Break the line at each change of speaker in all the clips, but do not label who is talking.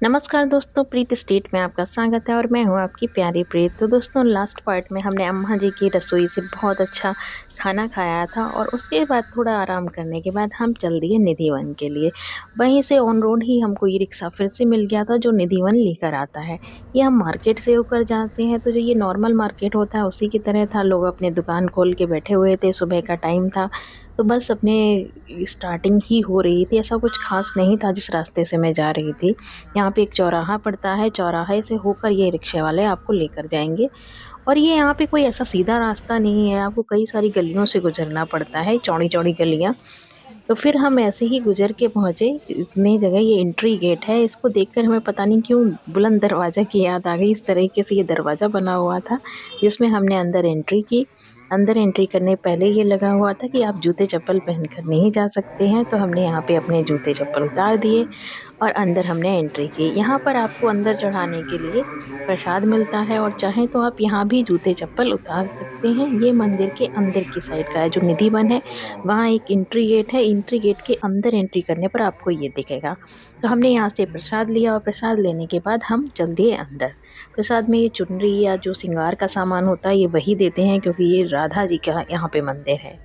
नमस्कार दोस्तों, प्रीत स्टेट में आपका स्वागत है और मैं हूं आपकी प्यारी प्रीत। तो दोस्तों, लास्ट पार्ट में हमने अम्मा जी की रसोई से बहुत अच्छा खाना खाया था और उसके बाद थोड़ा आराम करने के बाद हम चल दिए निधिवन के लिए। वहीं से ऑन रोड ही हमको ई रिक्शा फिर से मिल गया था जो निधिवन लेकर आता है। ये हम मार्केट से होकर जाते हैं, तो जो ये नॉर्मल मार्केट होता है उसी की तरह था। लोग अपने दुकान खोल के बैठे हुए थे, सुबह का टाइम था, तो बस अपने स्टार्टिंग ही हो रही थी। ऐसा कुछ खास नहीं था जिस रास्ते से मैं जा रही थी। यहाँ पे एक चौराहा पड़ता है, चौराहे से होकर ये रिक्शे वाले आपको लेकर जाएंगे। और ये यहाँ पे कोई ऐसा सीधा रास्ता नहीं है, आपको कई सारी गलियों से गुजरना पड़ता है, चौड़ी चौड़ी गलियाँ। तो फिर हम ऐसे ही गुजर के पहुँचे इस नई जगह। ये एंट्री गेट है, इसको देखकर हमें पता नहीं क्यों बुलंद दरवाज़ा की याद आ गई। इस तरीके से ये दरवाज़ा बना हुआ था जिसमें हमने अंदर एंट्री की। अंदर एंट्री करने पहले ये लगा हुआ था कि आप जूते चप्पल पहनकर नहीं जा सकते हैं, तो हमने यहाँ पे अपने जूते चप्पल उतार दिए और अंदर हमने एंट्री की। यहाँ पर आपको अंदर चढ़ाने के लिए प्रसाद मिलता है और चाहें तो आप यहाँ भी जूते चप्पल उतार सकते हैं। ये मंदिर के अंदर की साइड का है, जो निधिवन है वहाँ एक एंट्री गेट है। एंट्री गेट के अंदर एंट्री करने पर आपको ये दिखेगा। तो हमने यहाँ से प्रसाद लिया और प्रसाद लेने के बाद हम चल दिए अंदर। प्रसाद में ये चुनरी या जो श्रृंगार का सामान होता है ये वही देते हैं, क्योंकि ये राधा जी का यहाँ पे मंदिर है।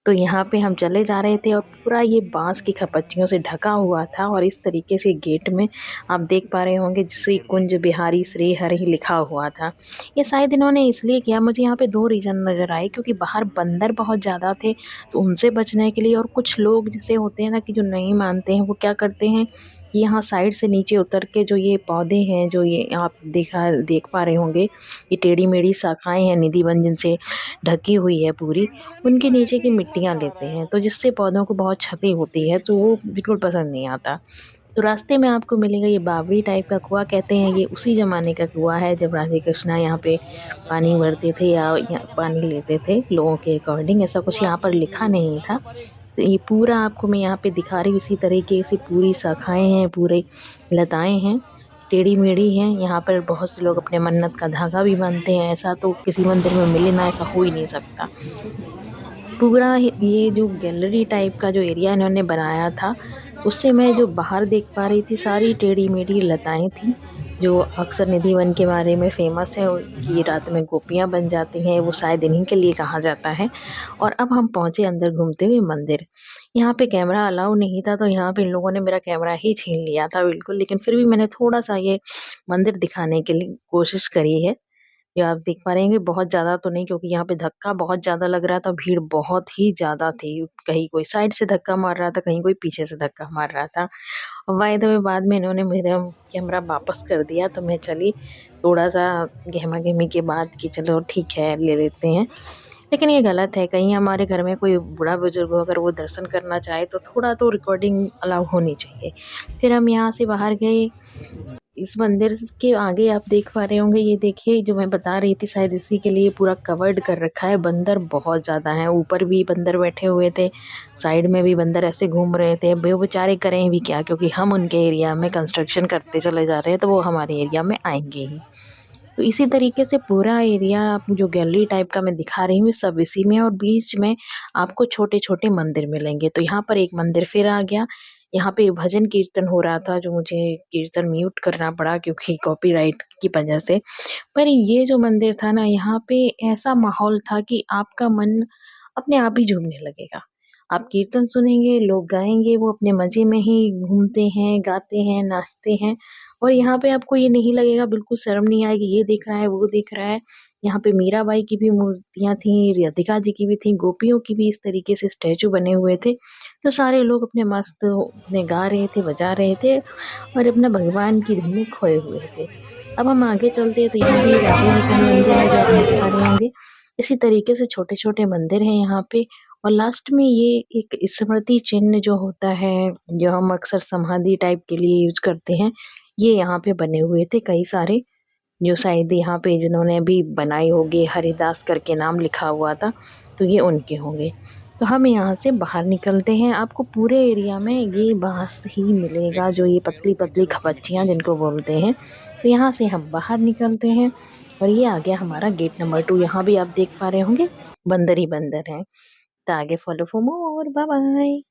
तो यहाँ पे हम चले जा रहे थे और पूरा ये बांस की खपच्चियों से ढका हुआ था और इस तरीके से गेट में आप देख पा रहे होंगे श्री कुंज बिहारी श्री हरि लिखा हुआ था। ये शायद इन्होंने इसलिए किया, मुझे यहाँ पे दो रीज़न नज़र आए, क्योंकि बाहर बंदर बहुत ज़्यादा थे तो उनसे बचने के लिए, और कुछ लोग जैसे होते हैं ना कि जो नहीं मानते हैं, वो क्या करते हैं कि यहाँ साइड से नीचे उतर के जो ये पौधे हैं, जो ये आप देख पा रहे होंगे, ये टेढ़ी मेढ़ी शाखाएं हैं निधिवन जिनसे ढकी हुई है पूरी, उनके नीचे की मिट्टियाँ लेते हैं, तो जिससे पौधों को बहुत क्षति होती है, तो वो बिल्कुल पसंद नहीं आता। तो रास्ते में आपको मिलेगा ये बावड़ी टाइप का कुआँ, कहते हैं ये उसी ज़माने का कुआँ है जब राधे कृष्णा यहाँ पे पानी भरते थे या यहाँ पानी लेते थे लोगों के अकॉर्डिंग। ऐसा कुछ यहाँ पर लिखा नहीं था। तो ये पूरा आपको मैं यहाँ पे दिखा रही हूँ, इसी तरीके से पूरी शाखाएँ हैं, पूरे लताएँ हैं, टेढ़ी-मेढ़ी हैं। यहाँ पर बहुत से लोग अपने मन्नत का धागा भी बाँधते हैं, ऐसा तो किसी मंदिर में मिले ना, ऐसा हो ही नहीं सकता। पूरा ये जो गैलरी टाइप का जो एरिया इन्होंने बनाया था, उससे मैं जो बाहर देख पा रही थी सारी टेढ़ी-मेढ़ी लताएँ थीं, जो अक्सर निधिवन के बारे में फ़ेमस है कि रात में गोपियाँ बन जाती हैं, वो शायद इन्हीं के लिए कहा जाता है। और अब हम पहुँचे अंदर घूमते हुए मंदिर। यहाँ पे कैमरा अलाउ नहीं था, तो यहाँ पे इन लोगों ने मेरा कैमरा ही छीन लिया था बिल्कुल, लेकिन फिर भी मैंने थोड़ा-सा ये मंदिर दिखाने के लिए कोशिश करी है। ये आप देख पा रहे हैं कि बहुत ज़्यादा तो नहीं, क्योंकि यहाँ पे धक्का बहुत ज़्यादा लग रहा था, भीड़ बहुत ही ज़्यादा थी। कहीं कोई साइड से धक्का मार रहा था, कहीं कोई पीछे से धक्का मार रहा था। बाय द वे बाद में इन्होंने मेरा कैमरा वापस कर दिया, तो मैं चली थोड़ा-सा गहमा-गहमी के बाद कि चलो ठीक है, ले लेते हैं। लेकिन ये गलत है, कहीं हमारे घर में कोई बूढ़ा-बुजुर्ग हो, अगर वो दर्शन करना चाहे तो थोड़ा तो रिकॉर्डिंग अलाउ होनी चाहिए। फिर हम यहाँ से बाहर गए। इस मंदिर के आगे आप देख पा रहे होंगे, ये देखिए जो मैं बता रही थी, शायद इसी के लिए पूरा कवर्ड कर रखा है। बंदर बहुत ज़्यादा हैं, ऊपर भी बंदर बैठे हुए थे, साइड में भी बंदर ऐसे घूम रहे थे। वो बेचारे करें भी क्या, क्योंकि हम उनके एरिया में कंस्ट्रक्शन करते चले जा रहे हैं, तो वो हमारे एरिया में आएंगे ही। तो इसी तरीके से पूरा एरिया आप जो गैलरी टाइप का मैं दिखा रही हूँ सब इसी में, और बीच में आपको छोटे-छोटे मंदिर मिलेंगे। तो यहाँ पर एक मंदिर फिर आ गया। यहाँ पे भजन कीर्तन हो रहा था, जो मुझे कीर्तन म्यूट करना पड़ा क्योंकि कॉपीराइट की वजह से। पर ये जो मंदिर था ना, यहाँ पे ऐसा माहौल था कि आपका मन अपने आप ही झूमने लगेगा। आप कीर्तन सुनेंगे, लोग गाएँगे, वो अपने मज़े में ही घूमते हैं, गाते हैं, नाचते हैं, और यहाँ पे आपको ये नहीं लगेगा, बिल्कुल शर्म नहीं आएगी, ये देख रहा है, वो देख रहा है। यहाँ पे मीराबाई की भी मूर्तियाँ थीं, राधिका जी की भी थीं, गोपियों की भी इस तरीके से स्टैचू बने हुए थे। तो सारे लोग अपने मस्त अपने गा रहे थे, बजा रहे थे और अपना भगवान की धुन में खोए हुए थे। अब हम आगे चलते हैं तो यहाँ भी राधे जी का मंदिर है, जो आप देख पा रहे होंगे। इसी तरीके से छोटे-छोटे मंदिर हैं यहाँ पे, और लास्ट में ये एक स्मृति चिन्ह जो होता है, जो हम अक्सर समाधि टाइप के लिए यूज़ करते हैं, ये यहाँ पे बने हुए थे कई सारे, जो शायद यहाँ पे जिन्होंने अभी बनाए होंगे, हरिदास करके नाम लिखा हुआ था, तो ये उनके होंगे। तो हम यहाँ से बाहर निकलते हैं। आपको पूरे एरिया में ये बाँस ही मिलेगा, जो ये पतली-पतली खपच्चियाँ जिनको बोलते हैं। तो यहाँ से हम बाहर निकलते हैं और ये आ गया हमारा गेट नंबर 2। यहाँ भी आप देख पा रहे होंगे बंदर ही बंदर हैं। तो आगे follow for more. Bye bye.